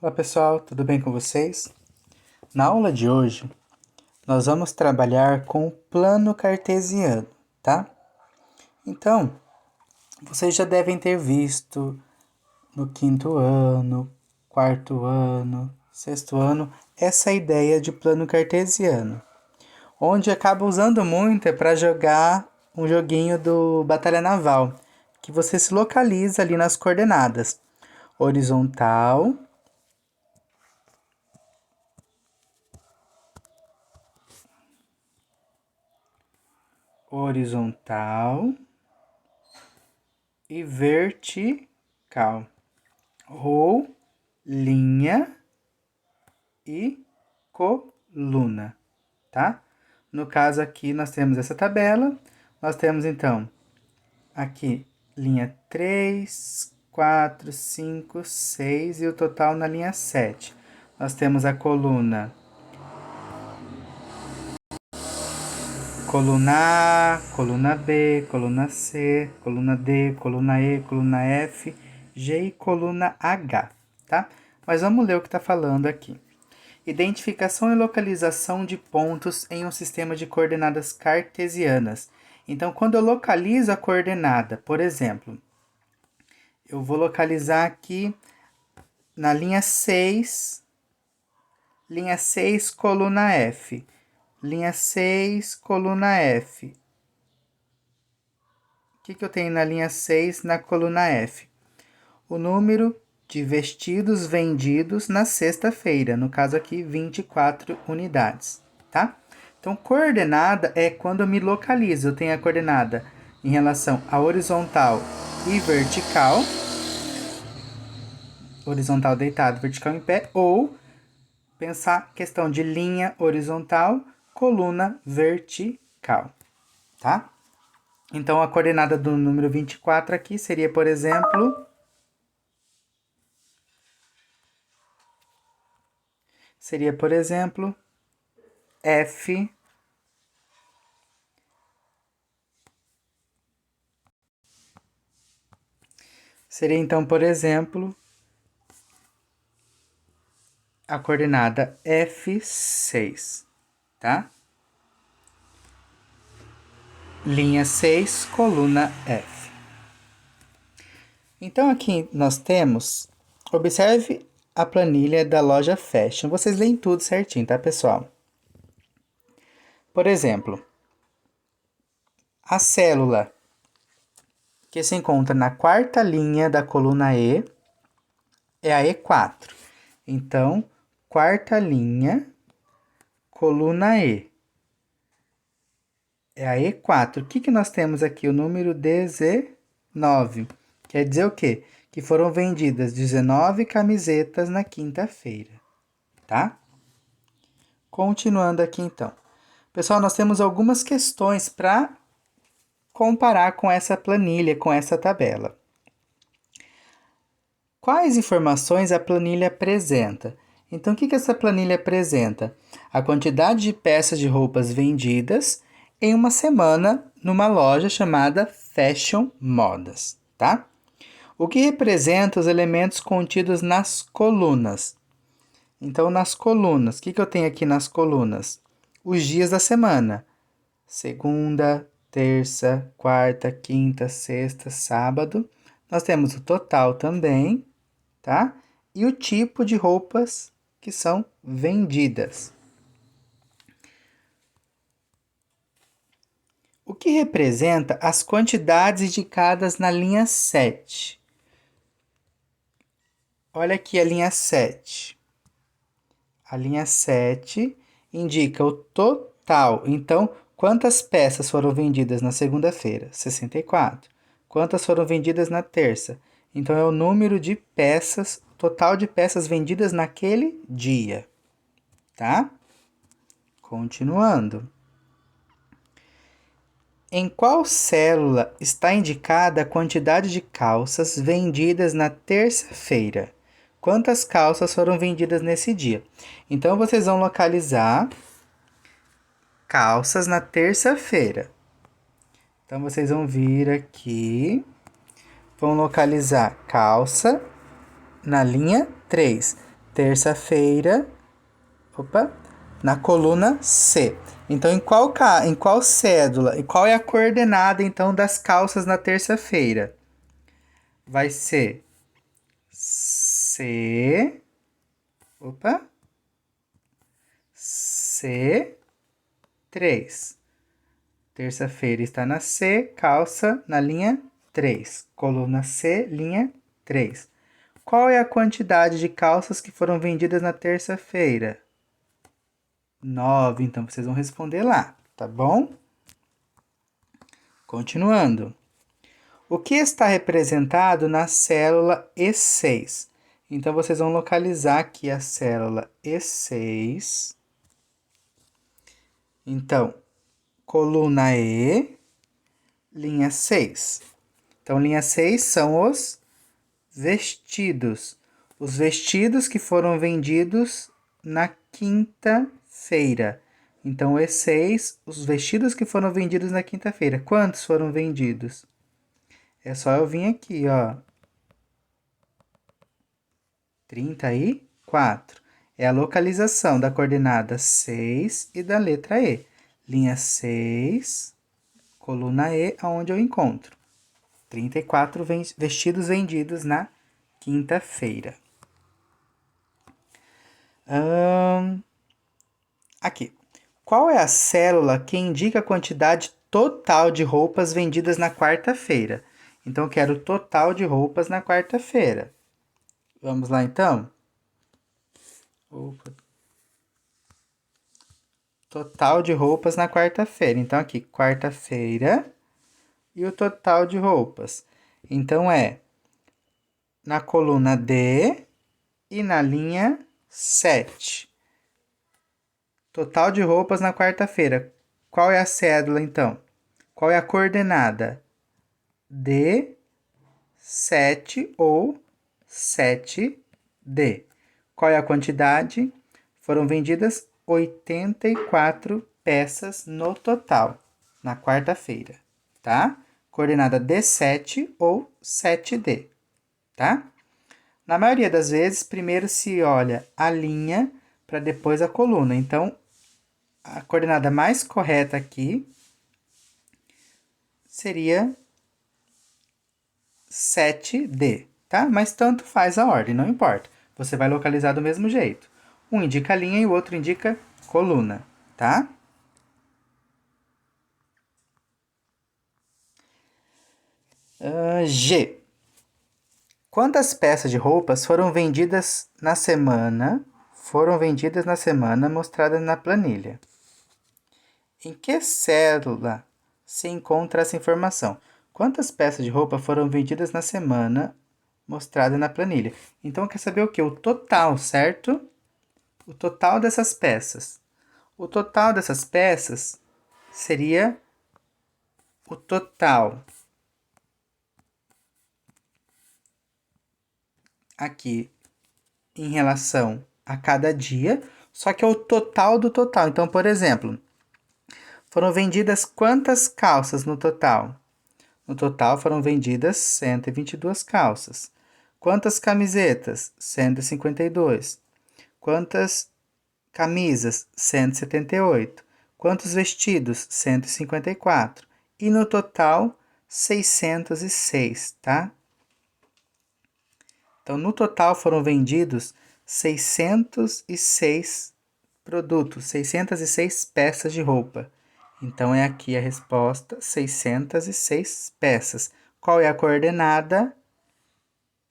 Olá pessoal, tudo bem com vocês? Na aula de hoje, nós vamos trabalhar com o plano cartesiano, tá? Então, vocês já devem ter visto no quinto ano, quarto ano, sexto ano, essa ideia de plano cartesiano, onde acaba usando muito para jogar um joguinho do Batalha Naval, que você se localiza ali nas coordenadas horizontal, horizontal e vertical, ou linha e coluna, tá? No caso aqui nós temos essa tabela, nós temos então aqui linha 3, 4, 5, 6 e o total na linha 7. Nós temos a coluna A, coluna B, coluna C, coluna D, coluna E, coluna F, G e coluna H, tá? Mas vamos ler o que está falando aqui. Identificação e localização de pontos em um sistema de coordenadas cartesianas. Então, quando eu localizo a coordenada, por exemplo, eu vou localizar aqui na linha 6, coluna F. Linha 6, coluna F. O que eu tenho na linha 6, na coluna F? O número de vestidos vendidos na sexta-feira. No caso aqui, 24 unidades, tá? Então, coordenada é quando eu me localizo. Eu tenho a coordenada em relação à horizontal e vertical. Horizontal deitado, vertical em pé. Ou pensar questão de linha horizontal, coluna vertical, tá? Então, a coordenada do número 24 aqui seria, por exemplo, F seria então, por exemplo, a coordenada F6, tá? Linha 6, coluna F. Então aqui nós temos, observe a planilha da loja Fashion. Vocês leem tudo certinho, tá, pessoal? Por exemplo, a célula que se encontra na quarta linha da coluna E é a E4. Então, quarta linha, coluna E. É a E4. O que nós temos aqui? O número 19. Quer dizer o quê? Que foram vendidas 19 camisetas na quinta-feira, tá? Continuando aqui, então. Pessoal, nós temos algumas questões para comparar com essa planilha, com essa tabela. Quais informações a planilha apresenta? Então, o que essa planilha apresenta? A quantidade de peças de roupas vendidas em uma semana numa loja chamada Fashion Modas, tá? O que representa os elementos contidos nas colunas? Então, nas colunas, o que eu tenho aqui nas colunas? Os dias da semana. Segunda, terça, quarta, quinta, sexta, sábado. Nós temos o total também, tá? E o tipo de roupas que são vendidas. O que representa as quantidades indicadas na linha 7? Olha aqui a linha 7. A linha 7 indica o total. Então, quantas peças foram vendidas na segunda-feira? 64. Quantas foram vendidas na terça? Então, é o número de peças, total de peças vendidas naquele dia, tá? Continuando. Em qual célula está indicada a quantidade de calças vendidas na terça-feira? Quantas calças foram vendidas nesse dia? Então, vocês vão localizar calças na terça-feira. Então, vocês vão vir aqui, vão localizar calça na linha 3. terça-feira, na coluna C. Então, em qual cédula, e qual é a coordenada, então, das calças na terça-feira? Vai ser C, C3. Terça-feira está na C, calça na linha 3. Coluna C, linha 3. Qual é a quantidade de calças que foram vendidas na terça-feira? 9. Então, vocês vão responder lá, tá bom? Continuando. O que está representado na célula E6? Então, vocês vão localizar aqui a célula E6. Então, coluna E, linha 6. Então, linha 6 são os vestidos. Os vestidos que foram vendidos na quinta-feira. Então, E6, os vestidos que foram vendidos na quinta-feira. Quantos foram vendidos? É só eu vir aqui, ó. 34. É a localização da coordenada 6 e da letra E. Linha 6, coluna E, aonde eu encontro 34 vestidos vendidos na quinta-feira. Aqui. Qual é a célula que indica a quantidade total de roupas vendidas na quarta-feira? Então, eu quero o total de roupas na quarta-feira. Vamos lá, então? Total de roupas na quarta-feira. Então, aqui, quarta-feira e o total de roupas. Então, é na coluna D e na linha 7. Total de roupas na quarta-feira. Qual é a cédula, então? Qual é a coordenada? D7 ou 7D. Qual é a quantidade? Foram vendidas 84 peças no total, na quarta-feira, tá? Coordenada D7 ou 7D, tá? Na maioria das vezes, primeiro se olha a linha para depois a coluna. Então, a coordenada mais correta aqui seria 7D, tá? Mas tanto faz a ordem, não importa. Você vai localizar do mesmo jeito. Um indica linha e o outro indica coluna, tá? G. Quantas peças de roupas foram vendidas na semana? Mostrada na planilha. Em que célula se encontra essa informação? Quantas peças de roupa foram vendidas na semana mostrada na planilha? Então, quer saber o que? O total, certo? O total dessas peças. O total dessas peças seria o total aqui em relação a cada dia, só que é o total do total. Então, por exemplo, foram vendidas quantas calças no total? No total foram vendidas 122 calças. Quantas camisetas? 152. Quantas camisas? 178. Quantos vestidos? 154. E no total, 606, tá? Então, no total foram vendidos 606 produtos, 606 peças de roupa. Então, é aqui a resposta, 606 peças. Qual é a coordenada?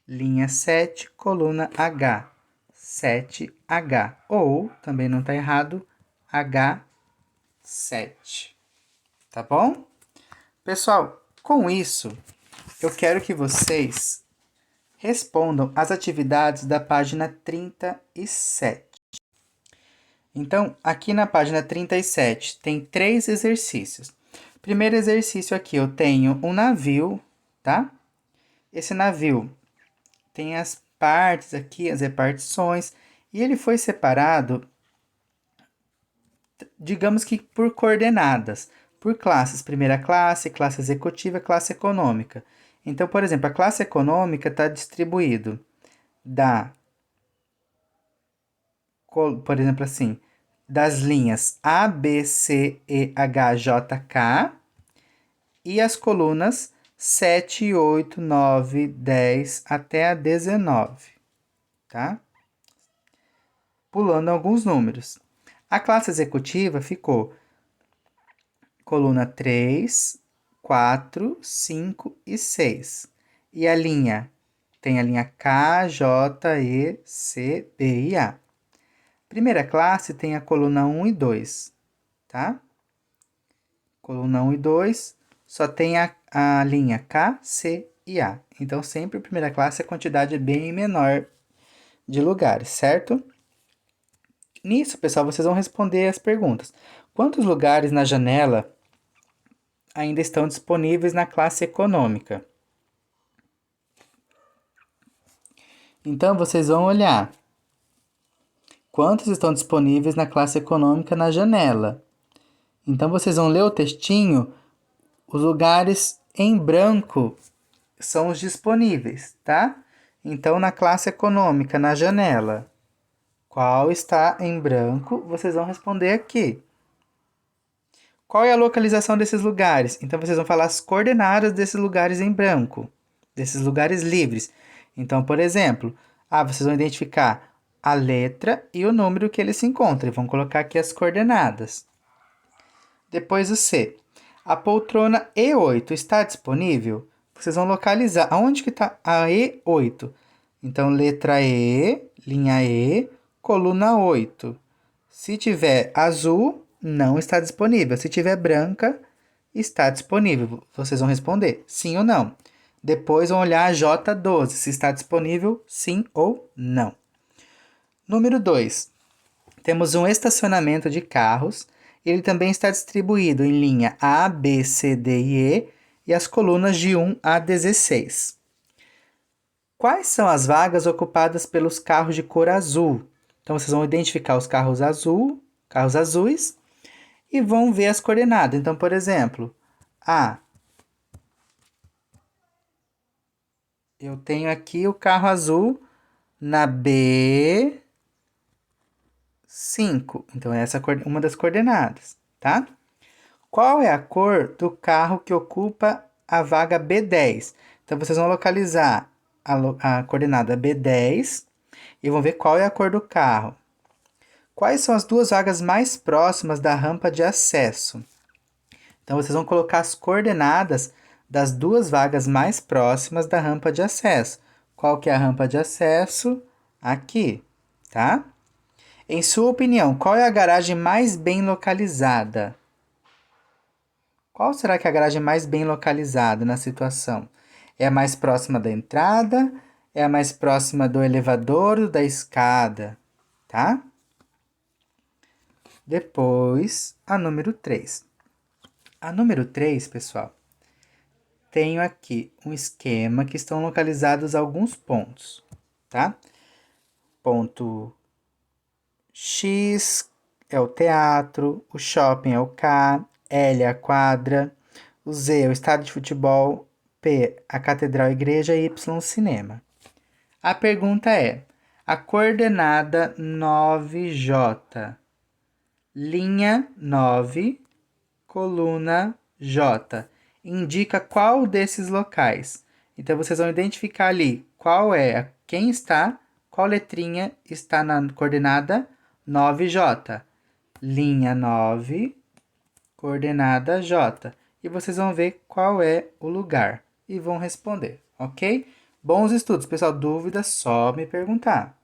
Linha 7, coluna H. 7H. Ou, também não está errado, H7. Tá bom? Pessoal, com isso, eu quero que vocês respondam as atividades da página 37. Então, aqui na página 37, tem 3 exercícios. Primeiro exercício aqui, eu tenho um navio, tá? Esse navio tem as partes aqui, as repartições, e ele foi separado, digamos que por coordenadas, por classes. Primeira classe, classe executiva, classe econômica. Então, por exemplo, a classe econômica está distribuído da por exemplo, assim, das linhas A, B, C, E, H, J, K e as colunas 7, 8, 9, 10 até a 19, tá? Pulando alguns números. A classe executiva ficou coluna 3, 4, 5 e 6. E a linha? Tem a linha K, J, E, C, B e A. Primeira classe tem a coluna 1 e 2, tá? Coluna 1 e 2 só tem a linha K, C e A. Então, sempre primeira classe a quantidade é bem menor de lugares, certo? Nisso, pessoal, vocês vão responder as perguntas. Quantos lugares na janela ainda estão disponíveis na classe econômica? Então, vocês vão olhar quantos estão disponíveis na classe econômica na janela. Então, vocês vão ler o textinho, os lugares em branco são os disponíveis, tá? Então, na classe econômica, na janela, qual está em branco? Vocês vão responder aqui. Qual é a localização desses lugares? Então, vocês vão falar as coordenadas desses lugares em branco, desses lugares livres. Então, por exemplo, vocês vão identificar a letra e o número que ele se encontra. E vão colocar aqui as coordenadas. Depois o C. A poltrona E8 está disponível? Vocês vão localizar aonde que está a E8. Então, letra E, linha E, coluna 8. Se tiver azul, não está disponível. Se tiver branca, está disponível. Vocês vão responder sim ou não. Depois vão olhar a J12, se está disponível, sim ou não. Número 2. Temos um estacionamento de carros. Ele também está distribuído em linha A, B, C, D e E e as colunas de 1 a 16. Quais são as vagas ocupadas pelos carros de cor azul? Então, vocês vão identificar os carros azuis, e vão ver as coordenadas. Então, por exemplo, eu tenho aqui o carro azul na B5. Então, essa é uma das coordenadas, tá? Qual é a cor do carro que ocupa a vaga B10? Então, vocês vão localizar a coordenada B10 e vão ver qual é a cor do carro. Quais são as duas vagas mais próximas da rampa de acesso? Então, vocês vão colocar as coordenadas das duas vagas mais próximas da rampa de acesso. Qual que é a rampa de acesso? Aqui, tá? Em sua opinião, qual é a garagem mais bem localizada? Qual será que é a garagem mais bem localizada na situação? É a mais próxima da entrada? É a mais próxima do elevador ou da escada? Tá? Depois, a número 3. A número 3, pessoal, tenho aqui um esquema que estão localizados alguns pontos, tá? Ponto X é o teatro, o shopping é o K, L é a quadra, o Z é o estádio de futebol, P a catedral igreja e Y o cinema. A pergunta é: a coordenada 9J, linha 9, coluna J, indica qual desses locais? Então, vocês vão identificar ali qual letrinha está na coordenada 9J. Linha 9, coordenada J. E vocês vão ver qual é o lugar e vão responder, ok? Bons estudos, pessoal. Dúvidas, só me perguntar.